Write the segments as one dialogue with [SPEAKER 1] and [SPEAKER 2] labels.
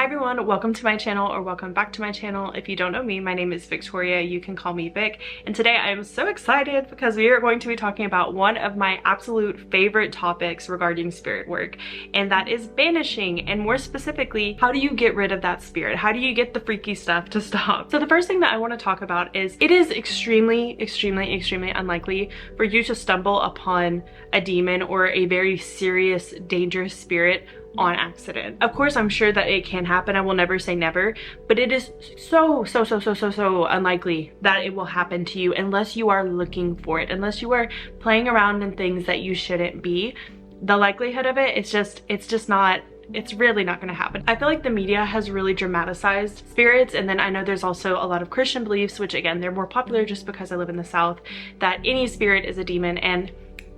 [SPEAKER 1] Hi everyone, welcome to my channel, or welcome back to my channel. If you don't know me, my name is Victoria. You can call me Vic. And today I am so excited because we are going to be talking about one of my absolute favorite topics regarding spirit work, and that is banishing. And more specifically, how do you get rid of that spirit? How do you get the freaky stuff to stop? So the first thing that I want to talk about is it is extremely unlikely for you to stumble upon a demon or a very serious, dangerous spirit on accident. Of course, I'm sure that it can happen. I will never say never, but it is so unlikely that it will happen to you unless you are looking for it, unless you are playing around in things that you shouldn't be. The likelihood of it, it's really not going to happen. I feel like the media has really dramatized spirits, and then I know there's also a lot of Christian beliefs, which again, they're more popular just because I live in the South, that any spirit is a demon, and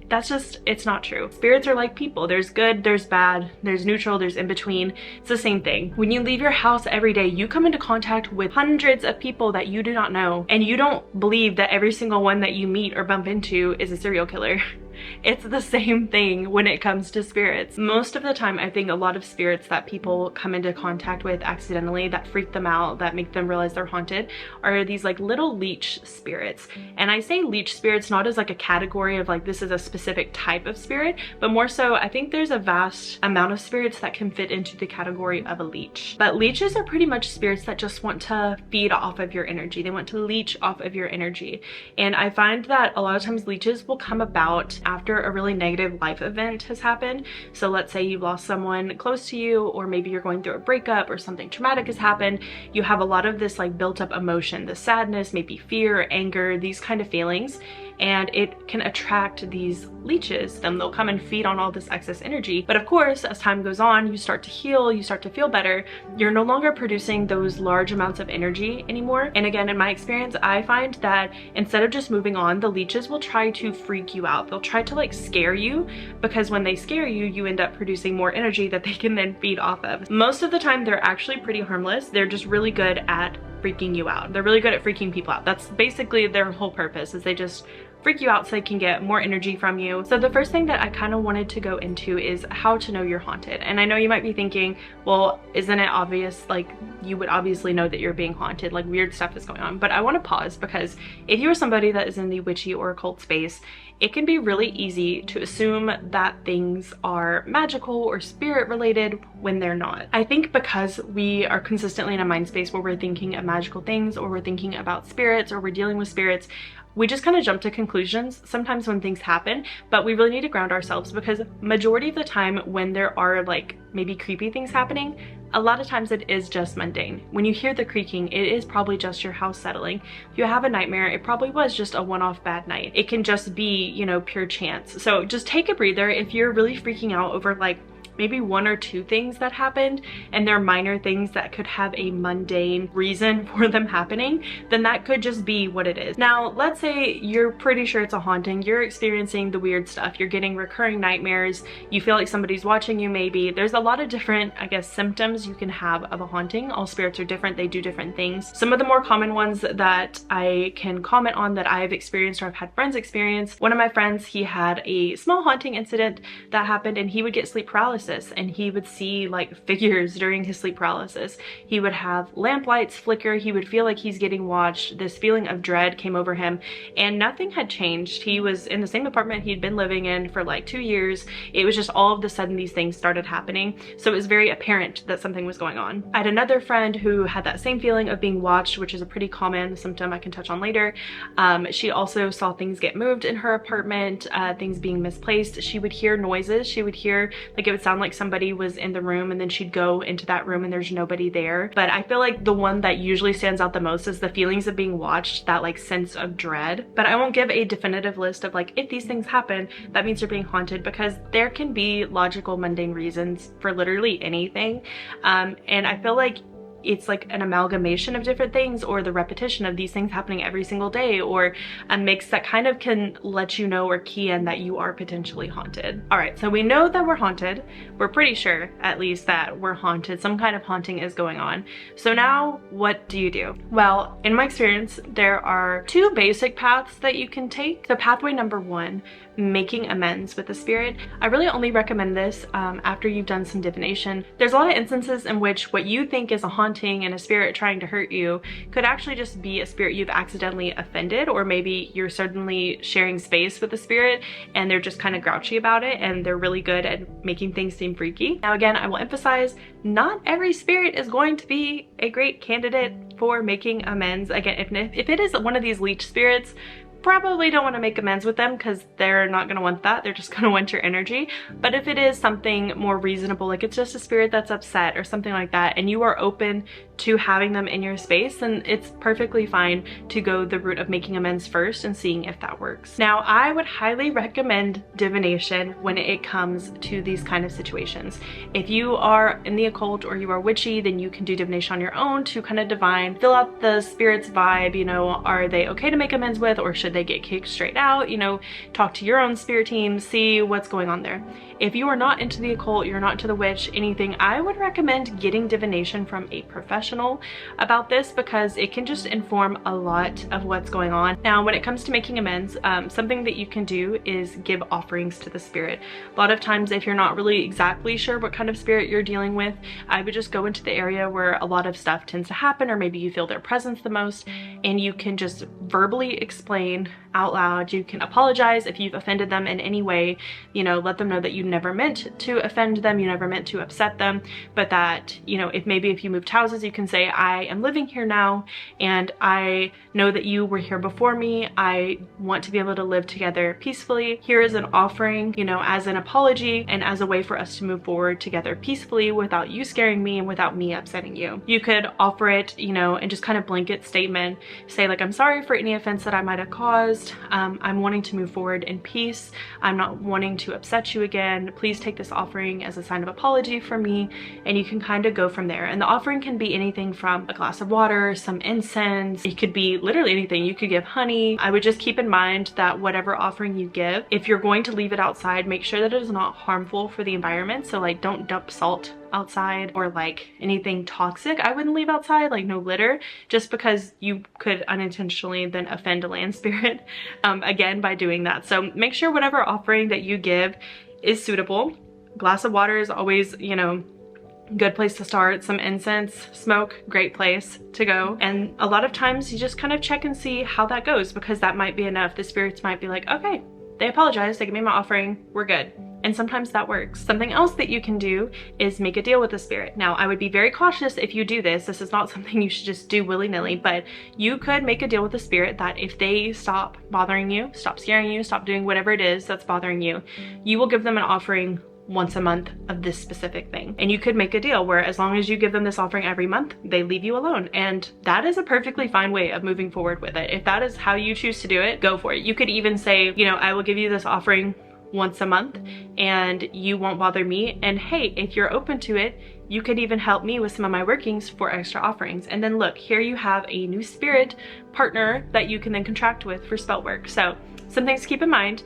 [SPEAKER 1] that's just, it's not true. Spirits are like people. There's good, there's bad, there's neutral, there's in between. It's the same thing. When you leave your house every day, you come into contact with hundreds of people that you do not know, and you don't believe that every single one that you meet or bump into is a serial killer. It's the same thing when it comes to spirits. Most of the time, I think a lot of spirits that people come into contact with accidentally, that freak them out, that make them realize they're haunted, are these like little leech spirits. And I say leech spirits not as like a category of like this is a specific type of spirit, but more so I think there's a vast amount of spirits that can fit into the category of a leech. But leeches are pretty much spirits that just want to feed off of your energy. They want to leech off of your energy. And I find that a lot of times leeches will come about after a really negative life event has happened. So let's say you've lost someone close to you, or maybe you're going through a breakup or something traumatic has happened. You have a lot of this like built up emotion, the sadness, maybe fear, anger, these kind of feelings. And it can attract these leeches. Then they'll come and feed on all this excess energy. But of course, as time goes on, you start to heal, you start to feel better. You're no longer producing those large amounts of energy anymore. And again, in my experience, I find that instead of just moving on, the leeches will try to freak you out. They'll try to like scare you, because when they scare you, you end up producing more energy that they can then feed off of. Most of the time, they're actually pretty harmless. They're just really good at freaking you out. They're really good at freaking people out. That's basically their whole purpose, is they just freak you out so they can get more energy from you. So the first thing that I kind of wanted to go into is how to know you're haunted. And I know you might be thinking, well, isn't it obvious? Like, you would obviously know that you're being haunted, like weird stuff is going on. But I want to pause, because if you are somebody that is in the witchy or occult space, it can be really easy to assume that things are magical or spirit related when they're not. I think because we are consistently in a mind space where we're thinking of magical things, or we're thinking about spirits, or we're dealing with spirits, we just kind of jump to conclusions sometimes when things happen. But we really need to ground ourselves, because majority of the time when there are like maybe creepy things happening, a lot of times it is just mundane. When you hear the creaking, it is probably just your house settling. If you have a nightmare, it probably was just a one-off bad night. It can just be, you know, pure chance. So just take a breather. If you're really freaking out over like maybe one or two things that happened, and they're minor things that could have a mundane reason for them happening, then that could just be what it is. Now, let's say you're pretty sure it's a haunting, you're experiencing the weird stuff, you're getting recurring nightmares, you feel like somebody's watching you maybe. There's a lot of different, I guess, symptoms you can have of a haunting. All spirits are different, they do different things. Some of the more common ones that I can comment on that I've experienced or I've had friends experience, one of my friends, he had a small haunting incident that happened, and he would get sleep paralysis, and he would see like figures during his sleep paralysis. He would have lamp lights flicker, he would feel like he's getting watched. This feeling of dread came over him, and nothing had changed. He was in the same apartment he'd been living in for like 2 years. It was just all of a sudden these things started happening, so it was very apparent that something was going on. I had another friend who had that same feeling of being watched, which is a pretty common symptom I can touch on later. She also saw things get moved in her apartment, things being misplaced. She would hear noises. She would hear like it would sound like somebody was in the room, and then she'd go into that room and there's nobody there. But I feel like the one that usually stands out the most is the feelings of being watched, that like sense of dread. But I won't give a definitive list of like, if these things happen, that means you're being haunted, because there can be logical, mundane reasons for literally anything. And I feel like it's like an amalgamation of different things, or the repetition of these things happening every single day, or a mix that kind of can let you know or key in that you are potentially haunted. All right, so we know that we're haunted. We're pretty sure, at least, that we're haunted. Some kind of haunting is going on. So now what do you do? Well, in my experience, there are two basic paths that you can take. So pathway number one, making amends with the spirit. I really only recommend this after you've done some divination. There's a lot of instances in which what you think is a haunting and a spirit trying to hurt you could actually just be a spirit you've accidentally offended, or maybe you're suddenly sharing space with the spirit and they're just kind of grouchy about it and they're really good at making things seem freaky. Now again, I will emphasize, not every spirit is going to be a great candidate for making amends. Again, if it is one of these leech spirits, probably don't want to make amends with them because they're not going to want that. They're just going to want your energy. But if it is something more reasonable, like it's just a spirit that's upset or something like that, and you are open to having them in your space, then it's perfectly fine to go the route of making amends first and seeing if that works. Now, I would highly recommend divination when it comes to these kind of situations. If you are in the occult or you are witchy, then you can do divination on your own to kind of divine, fill out the spirit's vibe, you know, are they okay to make amends with, or should they get kicked straight out? You know, talk to your own spirit team, see what's going on there. If you are not into the occult, you're not into the witch, anything, I would recommend getting divination from a professional about this, because it can just inform a lot of what's going on. Now, when it comes to making amends, something that you can do is give offerings to the spirit. A lot of times, if you're not really exactly sure what kind of spirit you're dealing with, I would just go into the area where a lot of stuff tends to happen, or maybe you feel their presence the most, and you can just verbally explain out loud. You can apologize if you've offended them in any way, you know, let them know that you never meant to offend them, you never meant to upset them, but that, you know, if you moved houses, you can say, I am living here now and I know that you were here before me. I want to be able to live together peacefully. Here is an offering, you know, as an apology and as a way for us to move forward together peacefully without you scaring me and without me upsetting you. You could offer it, you know, and just kind of blanket statement, say like, I'm sorry for any offense that I might have caused. I'm wanting to move forward in peace. I'm not wanting to upset you again. Please take this offering as a sign of apology from me. And you can kind of go from there. And the offering can be anything from a glass of water, some incense. It could be literally anything. You could give honey. I would just keep in mind that whatever offering you give, if you're going to leave it outside, make sure that it is not harmful for the environment. So like, don't dump salt outside, or like anything toxic I wouldn't leave outside, like no litter, just because you could unintentionally then offend a land spirit again by doing that. So make sure whatever offering that you give is suitable. Glass of water is always, you know, good place to start. Some incense, smoke, great place to go. And a lot of times you just kind of check and see how that goes, because that might be enough. The spirits might be like, okay, they apologized, they gave me my offering, we're good. And sometimes that works. Something else that you can do is make a deal with the spirit. Now, I would be very cautious if you do this. This is not something you should just do willy-nilly, but you could make a deal with the spirit that if they stop bothering you, stop scaring you, stop doing whatever it is that's bothering you, you will give them an offering once a month of this specific thing. And you could make a deal where as long as you give them this offering every month, they leave you alone. And that is a perfectly fine way of moving forward with it. If that is how you choose to do it, go for it. You could even say, you know, I will give you this offering once a month and you won't bother me. And hey, if you're open to it, you could even help me with some of my workings for extra offerings. And then look, here you have a new spirit partner that you can then contract with for spell work. So some things to keep in mind.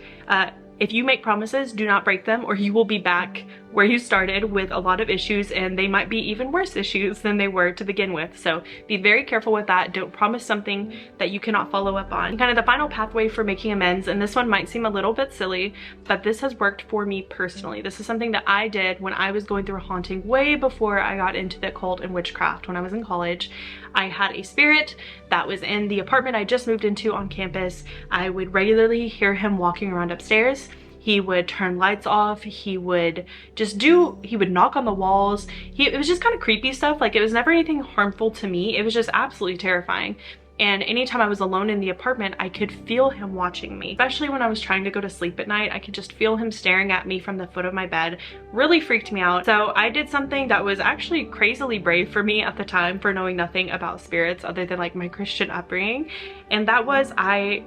[SPEAKER 1] If you make promises, do not break them, or you will be back where you started with a lot of issues, and they might be even worse issues than they were to begin with. So be very careful with that. Don't promise something that you cannot follow up on. Kind of the final pathway for making amends, and this one might seem a little bit silly, but this has worked for me personally. This is something that I did when I was going through a haunting way before I got into the occult and witchcraft. When I was in college, I had a spirit that was in the apartment I just moved into on campus. I would regularly hear him walking around upstairs. He would turn lights off. He would knock on the walls. It was just kind of creepy stuff. Like, it was never anything harmful to me. It was just absolutely terrifying. And anytime I was alone in the apartment, I could feel him watching me. Especially when I was trying to go to sleep at night, I could just feel him staring at me from the foot of my bed. Really freaked me out. So I did something that was actually crazily brave for me at the time, for knowing nothing about spirits other than like my Christian upbringing. And that was, I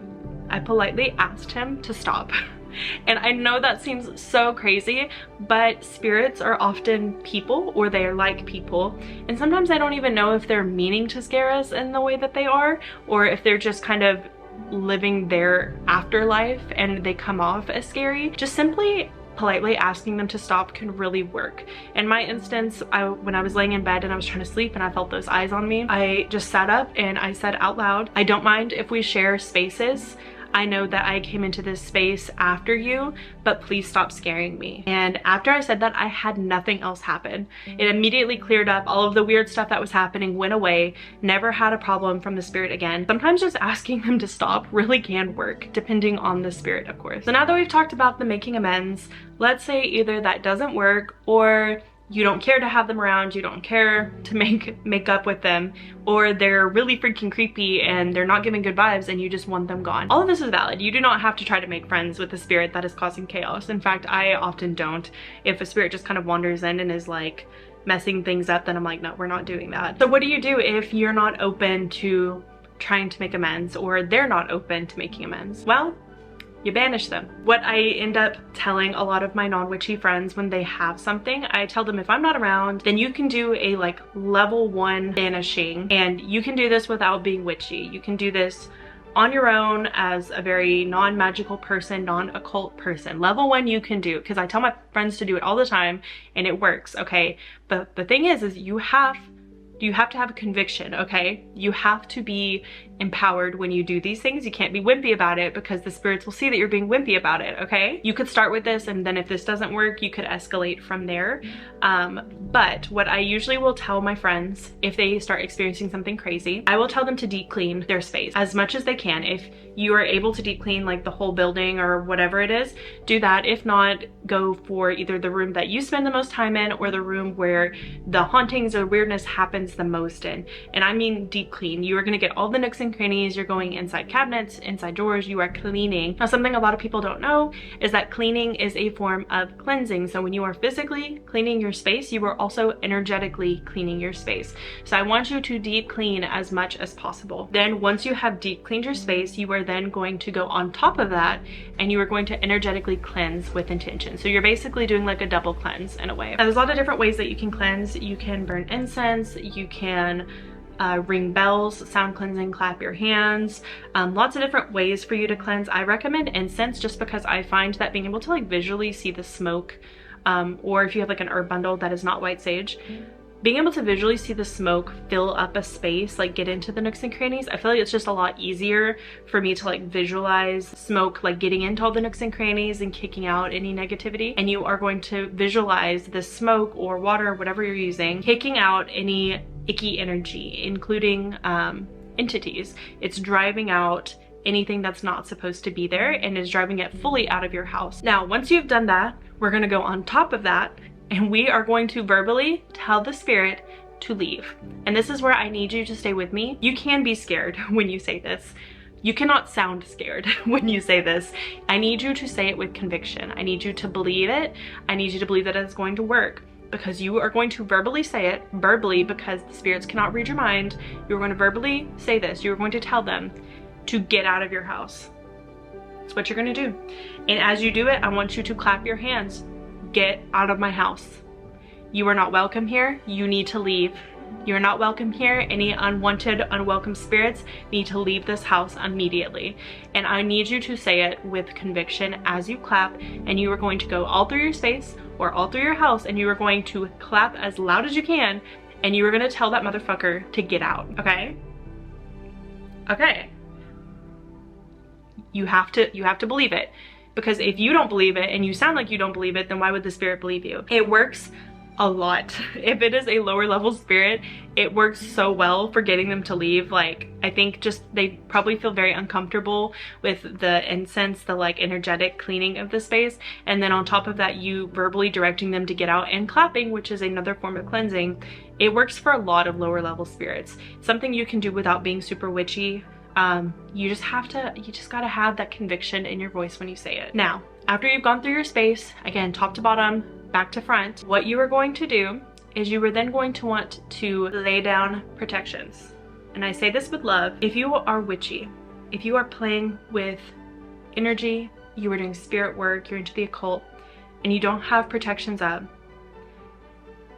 [SPEAKER 1] politely asked him to stop. And I know that seems so crazy, but spirits are often people, or they are like people. And sometimes I don't even know if they're meaning to scare us in the way that they are, or if they're just kind of living their afterlife and they come off as scary. Just simply politely asking them to stop can really work. In my instance, when I was laying in bed and I was trying to sleep and I felt those eyes on me, I just sat up and I said out loud, "I don't mind if we share spaces. I know that I came into this space after you, but please stop scaring me." And after I said that, I had nothing else happen. It immediately cleared up. All of the weird stuff that was happening went away. Never had a problem from the spirit again. Sometimes just asking them to stop really can work, depending on the spirit, of course. So now that we've talked about the making amends, let's say either that doesn't work, or you don't care to have them around, you don't care to make up with them, or they're really freaking creepy and they're not giving good vibes and you just want them gone. All of this is valid. You do not have to try to make friends with a spirit that is causing chaos. In fact, I often don't. If a spirit just kind of wanders in and is like messing things up, then I'm like, no, we're not doing that. So what do you do if you're not open to trying to make amends, or they're not open to making amends? Well, you banish them. What I end up telling a lot of my non-witchy friends when they have something, I tell them if I'm not around, then you can do a like level 1 banishing, and you can do this without being witchy. You can do this on your own as a very non-magical person, non-occult person. Level 1 you can do, because I tell my friends to do it all the time and it works, okay? But the thing is you have to have a conviction, okay? You have to be empowered when you do these things. You can't be wimpy about it, because the spirits will see that you're being wimpy about it, okay? You could start with this, and then if this doesn't work, you could escalate from there. But what I usually will tell my friends if they start experiencing something crazy, I will tell them to deep clean their space as much as they can. If you are able to deep clean like the whole building or whatever it is, do that. If not, go for either the room that you spend the most time in, or the room where the hauntings or weirdness happens the most in. And I mean deep clean. You are going to get all the nooks and crannies. You're going inside cabinets, inside drawers. You are cleaning. Now, something a lot of people don't know is that cleaning is a form of cleansing. So when you are physically cleaning your space, you are also energetically cleaning your space. So I want you to deep clean as much as possible. Then once you have deep cleaned your space, you are then going to go on top of that, and you are going to energetically cleanse with intention. So you're basically doing like a double cleanse in a way. Now, there's a lot of different ways that you can cleanse. You can burn incense, you can ring bells, sound cleansing, clap your hands, lots of different ways for you to cleanse. I recommend incense just because I find that being able to like visually see the smoke, or if you have like an herb bundle that is not white sage, being able to visually see the smoke fill up a space, like get into the nooks and crannies, I feel like it's just a lot easier for me to like visualize smoke like getting into all the nooks and crannies and kicking out any negativity. And you are going to visualize the smoke or water or whatever you're using kicking out any icky energy, including entities. It's driving out anything that's not supposed to be there and is driving it fully out of your house. Now, once you've done that, we're gonna go on top of that, and we are going to verbally tell the spirit to leave. And this is where I need you to stay with me. You can be scared when you say this. You cannot sound scared when you say this. I need you to say it with conviction. I need you to believe it. I need you to believe that it's going to work, because you are going to verbally say it, verbally, because the spirits cannot read your mind. You're going to verbally say this. You're going to tell them to get out of your house. That's what you're going to do. And as you do it, I want you to clap your hands. Get out of my house. You are not welcome here. You need to leave. You're not welcome here. Any unwanted, unwelcome spirits need to leave this house immediately. And I need you to say it with conviction as you clap, and you are going to go all through your space or all through your house, and you are going to clap as loud as you can, and you are going to tell that motherfucker to get out, okay? Okay. You have to believe it. Because if you don't believe it and you sound like you don't believe it, then why would the spirit believe you? It works a lot. If it is a lower level spirit, it works so well for getting them to leave. Like, I think just they probably feel very uncomfortable with the incense, the like energetic cleaning of the space. And then on top of that, you verbally directing them to get out and clapping, which is another form of cleansing. It works for a lot of lower level spirits. Something you can do without being super witchy. You just gotta have that conviction in your voice when you say it. Now, after you've gone through your space, again, top to bottom, back to front, what you are going to do is you are then going to want to lay down protections. And I say this with love. If you are witchy, if you are playing with energy, you are doing spirit work, you're into the occult, and you don't have protections up,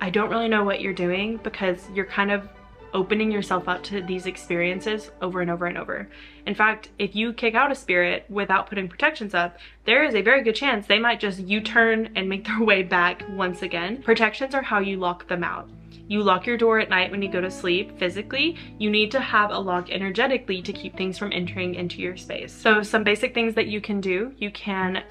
[SPEAKER 1] I don't really know what you're doing, because you're kind of opening yourself up to these experiences over and over and over. In fact, if you kick out a spirit without putting protections up, there is a very good chance they might just U-turn and make their way back once again. Protections are how you lock them out. You lock your door at night when you go to sleep physically. You need to have a lock energetically to keep things from entering into your space. So some basic things that you can do, you can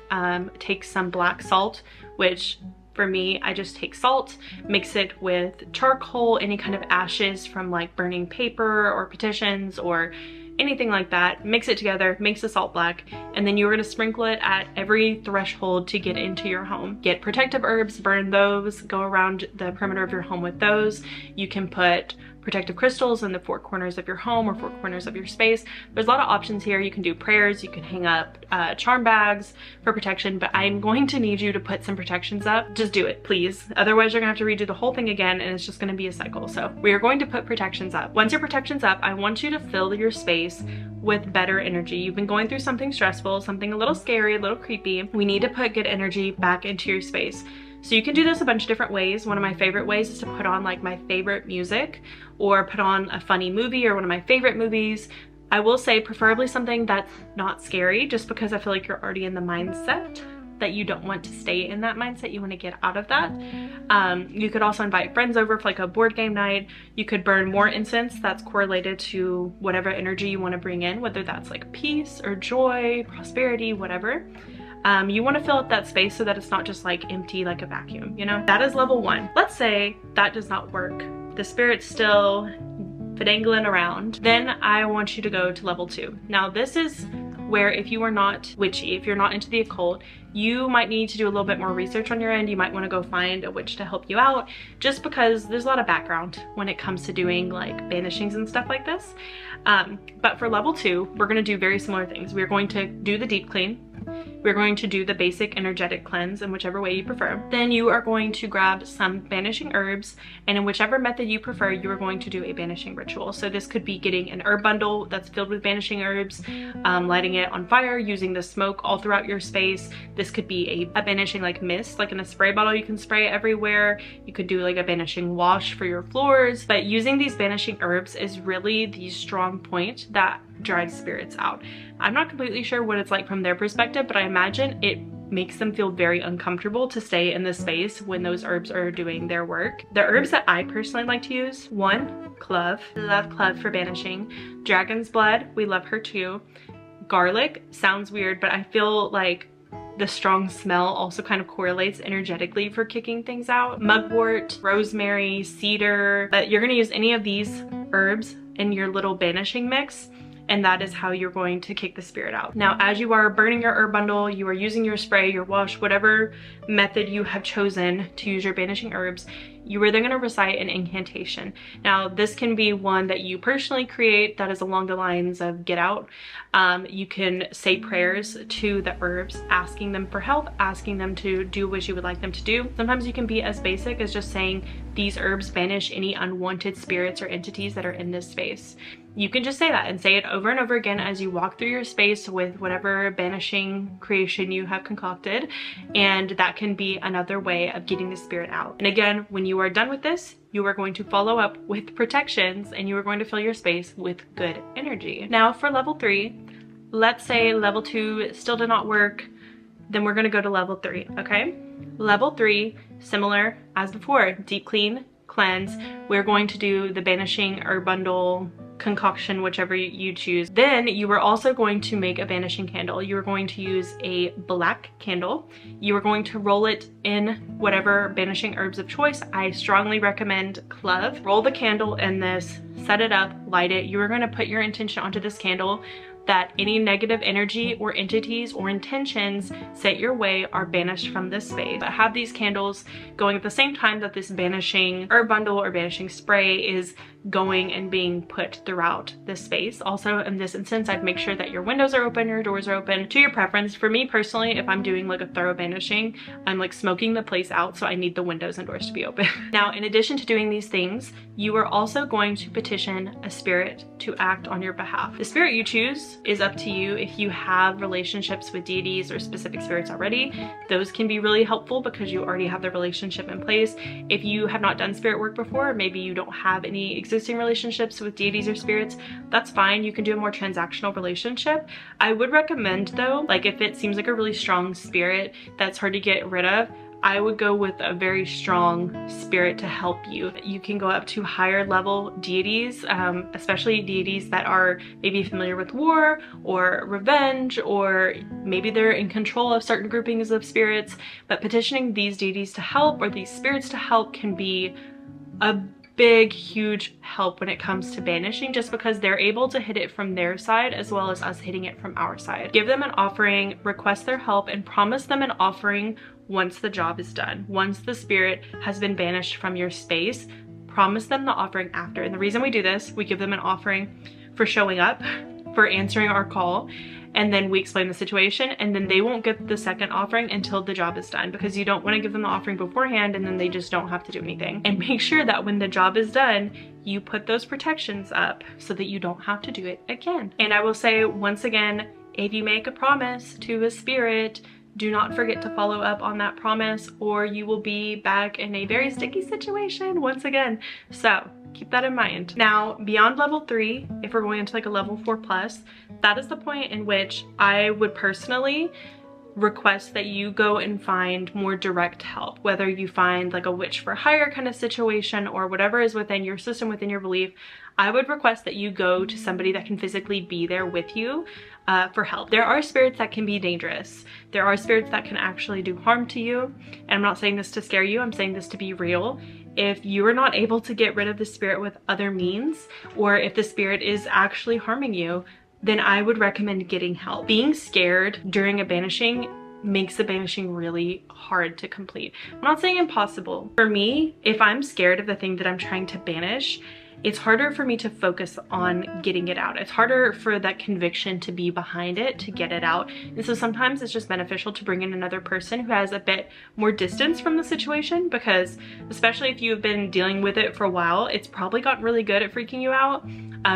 [SPEAKER 1] take some black salt, which for me, I just take salt, mix it with charcoal, any kind of ashes from like burning paper or petitions or anything like that, mix it together, makes the salt black, and then you're gonna sprinkle it at every threshold to get into your home. Get protective herbs, burn those, go around the perimeter of your home with those. You can put protective crystals in the four corners of your home or four corners of your space. There's a lot of options here. You can do prayers, you can hang up charm bags for protection, but I'm going to need you to put some protections up. Just do it, please. Otherwise, you're gonna have to redo the whole thing again, and it's just gonna be a cycle. So we are going to put protections up. Once your protection's up, I want you to fill your space with better energy. You've been going through something stressful, something a little scary, a little creepy. We need to put good energy back into your space. So you can do this a bunch of different ways. One of my favorite ways is to put on like my favorite music, or put on a funny movie or one of my favorite movies. I will say preferably something that's not scary, just because I feel like you're already in the mindset that you don't want to stay in that mindset. You want to get out of that. You could also invite friends over for like a board game night. You could burn more incense that's correlated to whatever energy you want to bring in, whether that's like peace or joy, prosperity, whatever. You want to fill up that space so that it's not just like empty like a vacuum, you know? That is level 1. Let's say that does not work. The spirit's still fidangling around. Then I want you to go to level 2. Now this is where if you are not witchy, if you're not into the occult, you might need to do a little bit more research on your end. You might want to go find a witch to help you out, just because there's a lot of background when it comes to doing like banishings and stuff like this. But for level 2, we're going to do very similar things. We're going to do the deep clean. We're going to do the basic energetic cleanse in whichever way you prefer. Then you are going to grab some banishing herbs, and in whichever method you prefer, you are going to do a banishing ritual. So this could be getting an herb bundle that's filled with banishing herbs, lighting it on fire, using the smoke all throughout your space. This could be a banishing like mist, like in a spray bottle you can spray everywhere. You could do like a banishing wash for your floors. But using these banishing herbs is really the strong point that drives spirits out. I'm not completely sure what it's like from their perspective, but I imagine it makes them feel very uncomfortable to stay in this space when those herbs are doing their work. The herbs that I personally like to use: 1, clove. Love clove for banishing. Dragon's blood, we love her too. Garlic, sounds weird, but I feel like the strong smell also kind of correlates energetically for kicking things out. Mugwort, rosemary, cedar. But you're gonna use any of these herbs in your little banishing mix, and that is how you're going to kick the spirit out. Now, as you are burning your herb bundle, you are using your spray, your wash, whatever method you have chosen to use your banishing herbs, you are then going to recite an incantation. Now, this can be one that you personally create that is along the lines of get out. You can say prayers to the herbs, asking them for help, asking them to do what you would like them to do. Sometimes you can be as basic as just saying, these herbs banish any unwanted spirits or entities that are in this space. You can just say that and say it over and over again as you walk through your space with whatever banishing creation you have concocted, and that can be another way of getting the spirit out. And again, when you are done with this, you are going to follow up with protections, and you are going to fill your space with good energy. Now for level 3, let's say level 2 still did not work, then we're going to go to level 3, okay? Level 3, similar as before, deep clean, cleanse. We're going to do the banishing herb bundle concoction, whichever you choose. Then you are also going to make a banishing candle. You are going to use a black candle. You are going to roll it in whatever banishing herbs of choice. I strongly recommend clove. Roll the candle in this, set it up, light it. You are going to put your intention onto this candle that any negative energy or entities or intentions set your way are banished from this space. But have these candles going at the same time that this banishing herb bundle or banishing spray is going and being put throughout this space. Also, in this instance, I'd make sure that your windows are open, your doors are open, to your preference. For me personally, if I'm doing like a thorough banishing, I'm like smoking the place out, so I need the windows and doors to be open. Now, in addition to doing these things, you are also going to petition a spirit to act on your behalf. The spirit you choose is up to you. If you have relationships with deities or specific spirits already, those can be really helpful because you already have the relationship in place. If you have not done spirit work before, maybe you don't have any existing relationships with deities or spirits, that's fine. You can do a more transactional relationship. I would recommend though, like if it seems like a really strong spirit that's hard to get rid of, I would go with a very strong spirit to help you. You can go up to higher level deities, especially deities that are maybe familiar with war or revenge, or maybe they're in control of certain groupings of spirits. But petitioning these deities to help or these spirits to help can be a big, huge help when it comes to banishing, just because they're able to hit it from their side as well as us hitting it from our side. Give them an offering, request their help, and promise them an offering once the job is done. Once the spirit has been banished from your space, promise them the offering after. And the reason we do this, we give them an offering for showing up, for answering our call, and then we explain the situation, and then they won't get the second offering until the job is done, because you don't want to give them the offering beforehand and then they just don't have to do anything. And make sure that when the job is done, you put those protections up so that you don't have to do it again. And I will say once again, if you make a promise to a spirit, do not forget to follow up on that promise, or you will be back in a very sticky situation once again. So keep that in mind. Now, beyond level 3, if we're going into like a level 4+, that is the point in which I would personally request that you go and find more direct help, whether you find like a witch for hire kind of situation or whatever is within your system, within your belief. I would request that you go to somebody that can physically be there with you for help. There are spirits that can be dangerous. There are spirits that can actually do harm to you. And I'm not saying this to scare you, I'm saying this to be real. If you are not able to get rid of the spirit with other means, or if the spirit is actually harming you, then I would recommend getting help. Being scared during a banishing makes the banishing really hard to complete. I'm not saying impossible. For me, if I'm scared of the thing that I'm trying to banish, it's harder for me to focus on getting it out. It's harder for that conviction to be behind it, to get it out. And so sometimes it's just beneficial to bring in another person who has a bit more distance from the situation, because especially if you've been dealing with it for a while, it's probably gotten really good at freaking you out.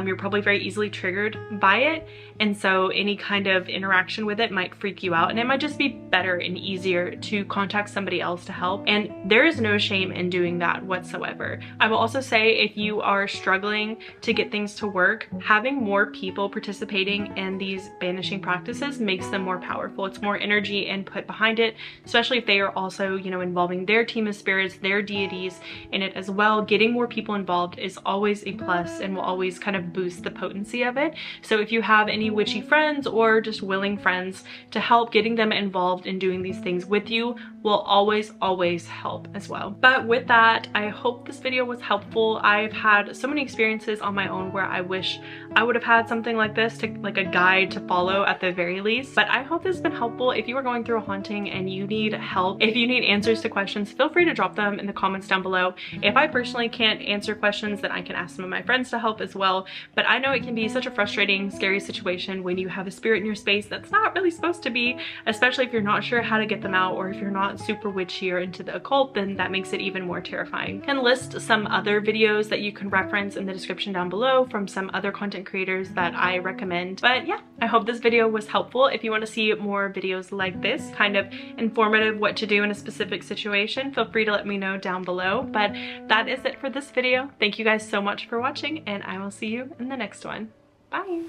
[SPEAKER 1] You're probably very easily triggered by it. And so any kind of interaction with it might freak you out, and it might just be better and easier to contact somebody else to help. And there is no shame in doing that whatsoever. I will also say, if you are struggling to get things to work, having more people participating in these banishing practices makes them more powerful. It's more energy input behind it, especially if they are also, you know, involving their team of spirits, their deities in it as well. Getting more people involved is always a plus and will always kind of boost the potency of it. So if you have any witchy friends or just willing friends to help, getting them involved in doing these things with you will always help as well. But with that, I hope this video was helpful. I've had so many experiences on my own where I wish I would have had something like this, to like a guide to follow at the very least. But I hope this has been helpful. If you are going through a haunting and you need help, if you need answers to questions, feel free to drop them in the comments down below. If I personally can't answer questions, then I can ask some of my friends to help as well. But I know it can be such a frustrating, scary situation when you have a spirit in your space that's not really supposed to be, especially if you're not sure how to get them out, or if you're not super witchy or into the occult, then that makes it even more terrifying. I can list some other videos that you can reference in the description down below from some other content creators that I recommend. But yeah, I hope this video was helpful. If you want to see more videos like this, kind of informative what to do in a specific situation, feel free to let me know down below. But that is it for this video. Thank you guys so much for watching, and I will see you in the next one. Bye!